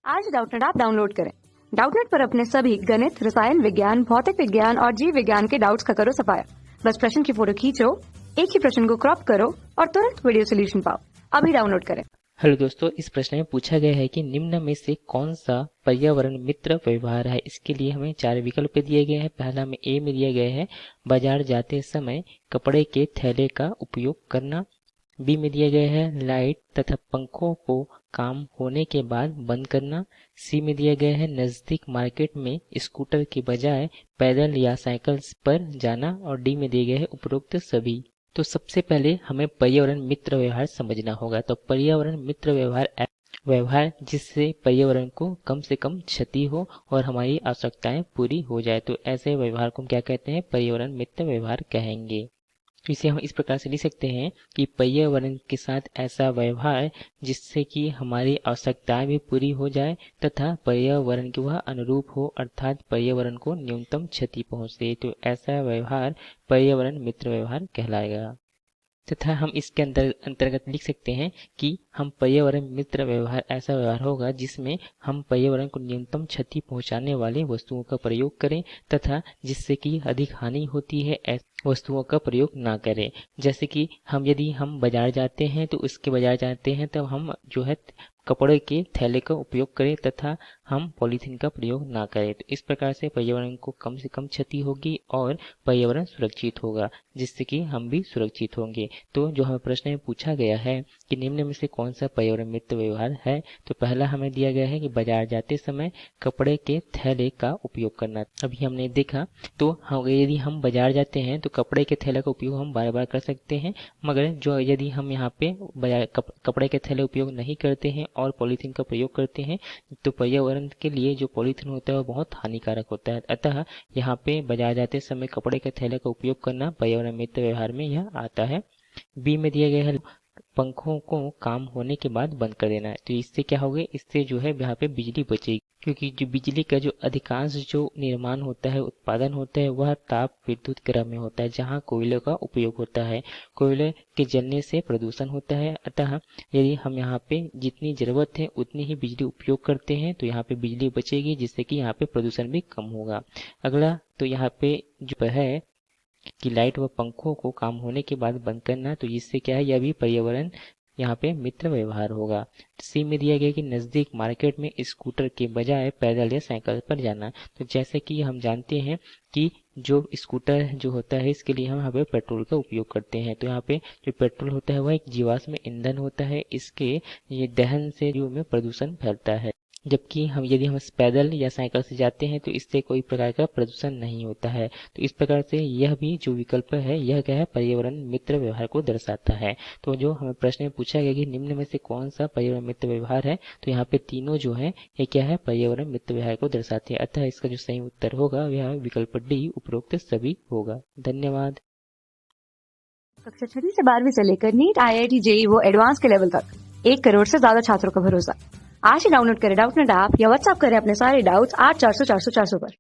आज Doubtnut app download करें। Doubtnut पर अपने सभी गणित, रसायन विज्ञान, भौतिक विज्ञान और जीव विज्ञान के डाउट्स का करो सफाया। बस प्रश्न की फोटो खींचो, एक ही प्रश्न को क्रॉप करो और तुरंत वीडियो सोल्यूशन पाओ। अभी डाउनलोड करें। हेलो दोस्तों, इस प्रश्न में पूछा गया है कि निम्न में से कौन सा पर्यावरण मित्र व्यवहार है। इसके लिए हमें 4 विकल्प दिए गए हैं। पहला में ए में दिया गया है बाजार जाते समय कपड़े के थैले का उपयोग करना। बी में दिया गया है लाइट तथा पंखों को काम होने के बाद बंद करना। सी में दिया गया है नजदीक मार्केट में स्कूटर के बजाय पैदल या साइकिल पर जाना। और डी में दिया गया है उपरोक्त सभी। तो सबसे पहले हमें पर्यावरण मित्र व्यवहार समझना होगा। तो पर्यावरण मित्र व्यवहार जिससे पर्यावरण को कम से कम क्षति हो और हमारी आवश्यकताएं पूरी हो जाए, तो ऐसे व्यवहार को हम क्या कहते हैं, पर्यावरण मित्र व्यवहार कहेंगे। तो इसे हम इस प्रकार से लिख सकते हैं कि पर्यावरण के साथ ऐसा व्यवहार जिससे कि हमारी आवश्यकताएं भी पूरी हो जाए तथा पर्यावरण के वह अनुरूप हो, अर्थात पर्यावरण को न्यूनतम क्षति पहुंचे, तो ऐसा व्यवहार पर्यावरण मित्र व्यवहार कहलाएगा। तथा हम इसके अंतर्गत लिख सकते हैं कि हम पर्यावरण मित्र व्यवहार ऐसा व्यवहार होगा जिसमें हम पर्यावरण को न्यूनतम क्षति पहुंचाने वाले वस्तुओं का प्रयोग करें तथा जिससे कि अधिक हानि होती है ऐसी वस्तुओं का प्रयोग ना करें। जैसे कि यदि हम बाजार जाते हैं तो उसके बाजार जाते हैं तब हम जो है कपड़े के थैले का उपयोग करें तथा हम पॉलीथीन का प्रयोग ना करें। तो इस प्रकार से पर्यावरण को कम से कम क्षति होगी और पर्यावरण सुरक्षित होगा, जिससे कि हम भी सुरक्षित होंगे। तो जो हमें प्रश्न में पूछा गया है कि निम्न में से कौन सा पर्यावरण मित्र व्यवहार है, तो पहला हमें दिया गया है कि बाजार जाते समय कपड़े के थैले का उपयोग करना। अभी हमने देखा तो यदि हम बाजार जाते हैं तो कपड़े के थैले का उपयोग हम बार बार कर सकते हैं, मगर जो यदि हम यहाँ पे कपड़े के थैले उपयोग नहीं करते हैं और पॉलीथीन का प्रयोग करते हैं तो पर्यावरण के लिए जो पॉलीथीन होता है वो बहुत हानिकारक होता है। अतः यहाँ पे बाजार जाते समय कपड़े के थैले का उपयोग करना पर्यावरण मित्र व्यवहार में यह आता है। बी में दिया गया है पंखों को काम होने के बाद बंद कर देना है। तो इससे क्या होगा, इससे जो है यहाँ पे बिजली बचेगी, क्योंकि जो बिजली का जो अधिकांश जो निर्माण होता है, उत्पादन होता है, वह ताप विद्युत क्रम में होता है जहाँ कोयले का उपयोग होता है। कोयले के जलने से प्रदूषण होता है। अतः यदि हम यहाँ पे जितनी जरूरत है उतनी ही बिजली उपयोग करते हैं तो यहाँ पे बिजली बचेगी, जिससे कि यहाँ पे प्रदूषण भी कम होगा। अगला तो यहाँ पे जो है कि लाइट व पंखों को काम होने के बाद बंद करना, तो इससे क्या है, यह भी पर्यावरण यहाँ पे मित्र व्यवहार होगा। सी में दिया गया कि नजदीक मार्केट में स्कूटर के बजाय पैदल या साइकिल पर जाना। तो जैसे कि हम जानते हैं कि जो स्कूटर जो होता है इसके लिए हम यहाँ पे पेट्रोल का उपयोग करते हैं। तो यहाँ पे जो पेट्रोल होता है वह एक जीवाश्म ईंधन होता है, इसके ये दहन से जो में प्रदूषण फैलता है। जबकि यदि हम पैदल या साइकिल से जाते हैं तो इससे कोई प्रकार का प्रदूषण नहीं होता है। तो इस प्रकार से यह भी जो विकल्प है यह क्या है, पर्यावरण मित्र व्यवहार को दर्शाता है। तो जो हमें प्रश्न में पूछा गया कि निम्न में से कौन सा पर्यावरण मित्र व्यवहार है, तो यहाँ पे तीनों जो है ये क्या है, पर्यावरण मित्र व्यवहार को दर्शाते हैं। अतः इसका जो सही उत्तर होगा वह विकल्प डी उपरोक्त सभी होगा। धन्यवाद। कक्षा 6 से 12वीं से लेकर नीट, IIT, JEE वो एडवांस के लेवल तक 1 करोड़ से ज्यादा छात्रों का भरोसा। आज ही डाउनलोड करें डाउटनेट ऐप या व्हाट्सएप करें अपने सारे डाउट्स 8400 400 400 पर।